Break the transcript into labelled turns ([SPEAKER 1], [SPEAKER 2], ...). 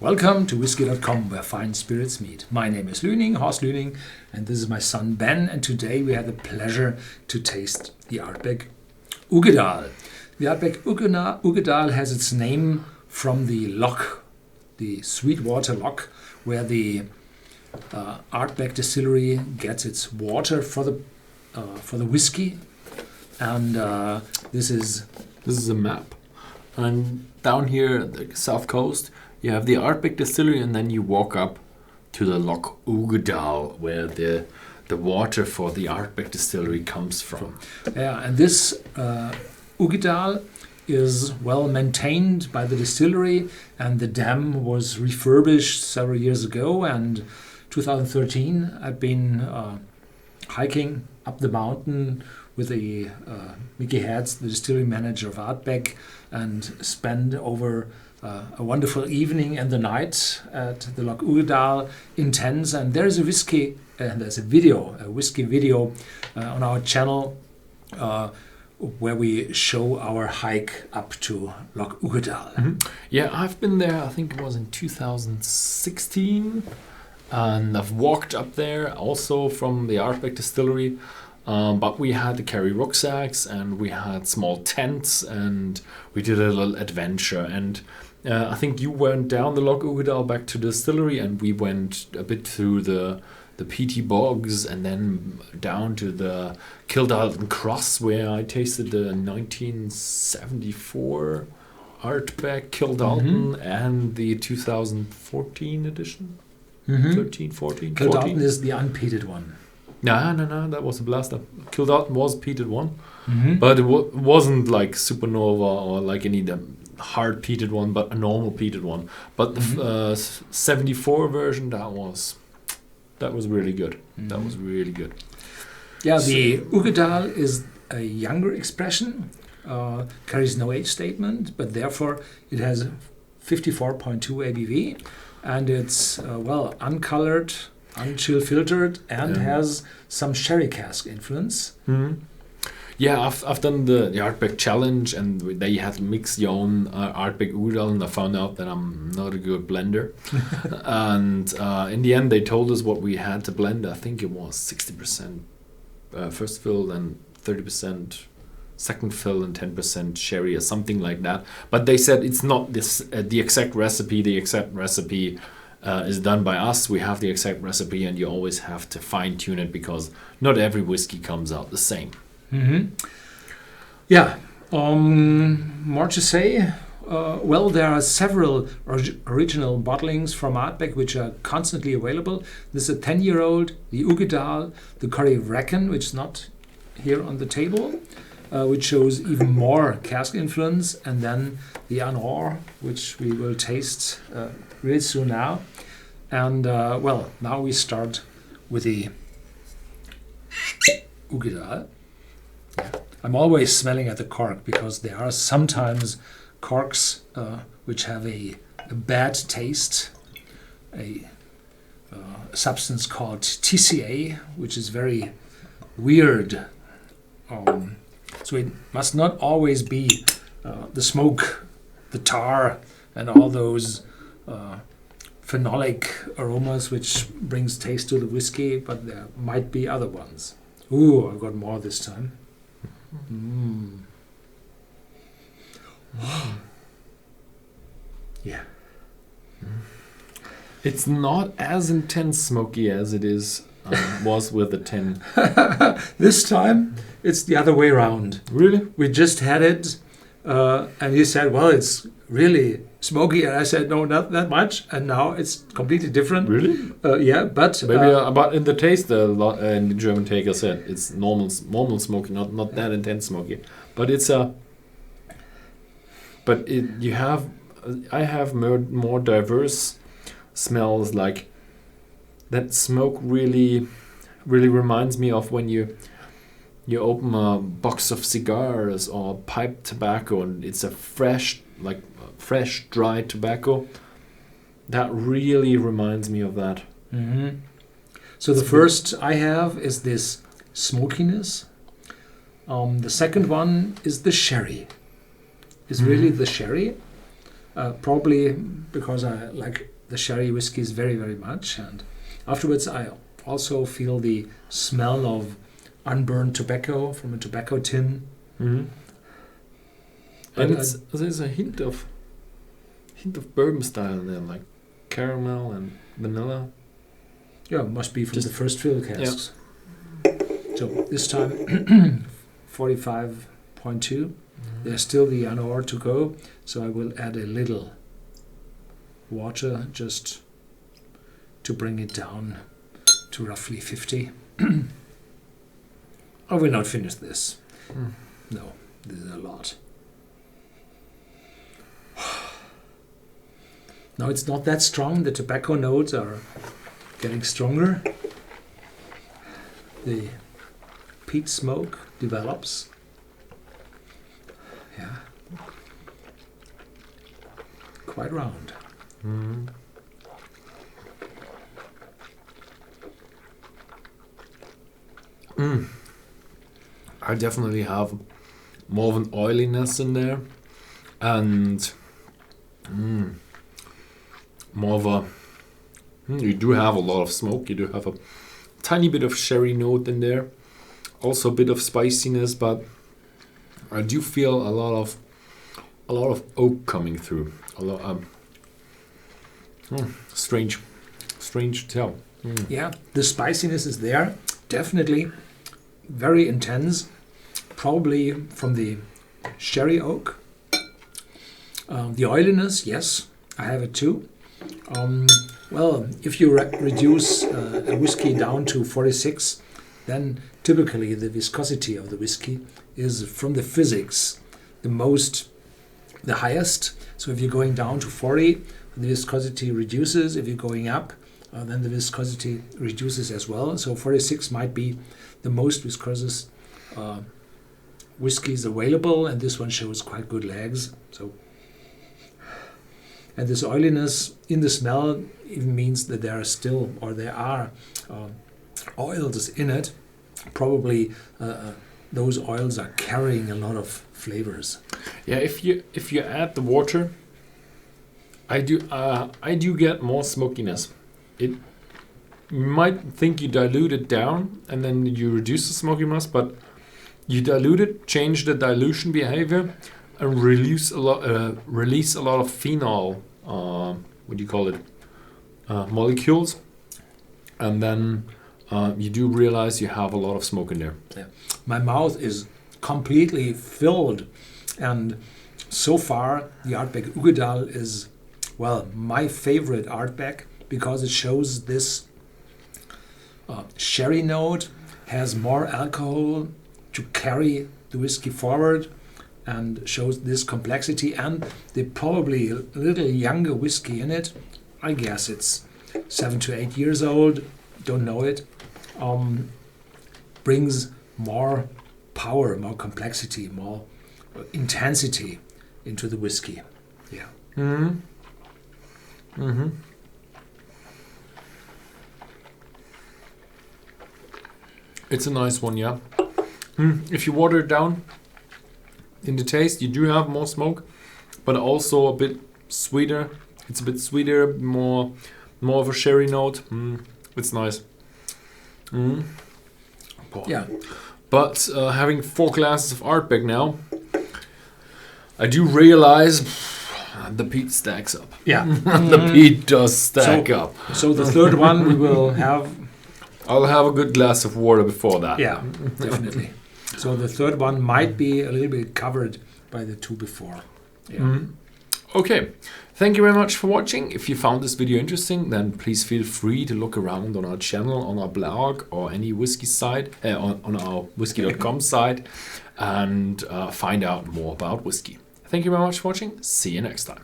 [SPEAKER 1] Welcome to Whisky.com, where fine spirits meet. My name is Horst Lüning, and this is my son Ben, and today we had the pleasure to taste the Ardbeg Uigeadail. The Ardbeg Uigeadail has its name from the loch, the Sweetwater loch, where the Ardbeg Distillery gets its water for the whiskey, and this is
[SPEAKER 2] a map. And down here, the south coast, you have the Ardbeg Distillery, and then you walk up to the Loch Uigeadail, where the water for the Ardbeg Distillery comes from.
[SPEAKER 1] Yeah, and this Uigeadail is well maintained by the distillery, and the dam was refurbished several years ago. And 2013, I've been hiking up the mountain with the Mickey Heads, the distillery manager of Ardbeg, and spend over a wonderful evening and the night at the Loch Uigeadail in tents. And there's a whiskey video on our channel where we show our hike up to Loch Uigeadail.
[SPEAKER 2] Mm-hmm. Yeah, I've been there, I think it was in 2016, and I've walked up there also from the Ardbeg Distillery. But we had to carry rucksacks, and we had small tents, and we did a little adventure. And I think you went down the Loch Uigeadail back to the distillery, and we went a bit through the peaty bogs, and then down to the Kildalton Cross, where I tasted the 1974 Ardbeg Kildalton and the 2014 edition. 13, 14,
[SPEAKER 1] Kildalton
[SPEAKER 2] 14.
[SPEAKER 1] is the unpeated one.
[SPEAKER 2] No, that was a blaster. Kildalton was peated one, but it wasn't like Supernova or like any hard peated one, but a normal peated one. But the 74 version, that was really good. That was really good.
[SPEAKER 1] Yeah, the Uigeadail is a younger expression, carries no age statement, but therefore it has 54.2 ABV, and it's uncolored, unchill filtered, and has some sherry cask influence.
[SPEAKER 2] Yeah, I've done the Ardbeg challenge, and they had mixed your own Ardbeg Uigeadail, and I found out that I'm not a good blender. And in the end, they told us what we had to blend. I think it was 60% first fill and 30% second fill and 10% sherry or something like that. But they said it's not this the exact recipe. The exact recipe is done by us. We have the exact recipe, and you always have to fine tune it because not every whiskey comes out the same.
[SPEAKER 1] Yeah, more to say. There are several original bottlings from Ardbeg which are constantly available. This is a 10-year-old, the Uigeadail, the Curry Wrekin, which is not here on the table, which shows even more cask influence, and then the Anor, which we will taste really soon now. And now we start with the Uigeadail. I'm always smelling at the cork because there are sometimes corks which have a bad taste, a substance called TCA, which is very weird. So it must not always be the smoke, the tar, and all those phenolic aromas which brings taste to the whiskey, but there might be other ones. Ooh, I've got more this time. Yeah.
[SPEAKER 2] It's not as intense smoky as it was with the 10.
[SPEAKER 1] This time it's the other way around.
[SPEAKER 2] Really?
[SPEAKER 1] We just had it, and he said, "Well, it's really smoky," and I said, "No, not that much." And now it's completely different.
[SPEAKER 2] Really?
[SPEAKER 1] Yeah, but
[SPEAKER 2] maybe but in the taste, the German taker said it's normal smoky, not that intense smoky. But it's I have more diverse smells, like that smoke really reminds me of when you open a box of cigars or pipe tobacco, and it's a fresh dry tobacco. That really reminds me of that.
[SPEAKER 1] So the first I have is this smokiness. The second one is the sherry. Is really the sherry. Probably because I like the sherry whiskies very, very much. And afterwards, I also feel the smell of unburned tobacco from a tobacco tin.
[SPEAKER 2] Mm-hmm. And there's a hint of bourbon style in there, like caramel and vanilla.
[SPEAKER 1] Yeah, must be from the first fill casks.
[SPEAKER 2] Yeah.
[SPEAKER 1] So this time 45.2. There's still the Anor to go, so I will add a little water just to bring it down to roughly 50. I will not finish this. No, this is a lot. Now it's not that strong. The tobacco notes are getting stronger. The peat smoke develops. Yeah. Quite round.
[SPEAKER 2] Mm-hmm. I definitely have more of an oiliness in there, and more of a. You do have a lot of smoke. You do have a tiny bit of sherry note in there, also a bit of spiciness, but I do feel a lot of oak coming through. A lot. Strange to tell.
[SPEAKER 1] Yeah, the spiciness is there, definitely, very intense. Probably from the sherry oak. The oiliness, yes, I have it too. Well, if you reduce a whiskey down to 46, then typically the viscosity of the whiskey is from the physics the highest. So if you're going down to 40, the viscosity reduces. If you're going up, then the viscosity reduces as well. So 46 might be the most viscous whiskies available, and this one shows quite good legs. So, and this oiliness in the smell even means that there are oils in it. Probably those oils are carrying a lot of flavors.
[SPEAKER 2] Yeah, if you add the water, I do get more smokiness. You might think you dilute it down and then you reduce the smokiness, but you dilute it, change the dilution behavior, and release a lot of phenol. What do you call it? Molecules, and then you do realize you have a lot of smoke in there.
[SPEAKER 1] Yeah. My mouth is completely filled, and so far the Ardbeg Uigeadail is, well, my favorite Ardbeg because it shows this sherry note, has more alcohol to carry the whiskey forward, and shows this complexity, and the probably a little younger whiskey in it. I guess it's 7 to 8 years old, don't know it, brings more power, more complexity, more intensity into the whiskey. Yeah.
[SPEAKER 2] Mm-hmm. Mm-hmm. It's a nice one, yeah. If you water it down in the taste, you do have more smoke, but also a bit sweeter. It's a bit sweeter, more of a sherry note. It's nice.
[SPEAKER 1] Yeah.
[SPEAKER 2] But having 4 glasses of Ardbeg now, I do realize the peat stacks up.
[SPEAKER 1] Yeah.
[SPEAKER 2] The peat does stack up.
[SPEAKER 1] So the third one we will have...
[SPEAKER 2] I'll have a good glass of water before that.
[SPEAKER 1] Yeah, definitely. So the third one might be a little bit covered by the 2 before. Yeah.
[SPEAKER 2] Okay, thank you very much for watching. If you found this video interesting, then please feel free to look around on our channel, on our blog, or any whiskey site, on our Whisky.com site, and find out more about whiskey. Thank you very much for watching. See you next time.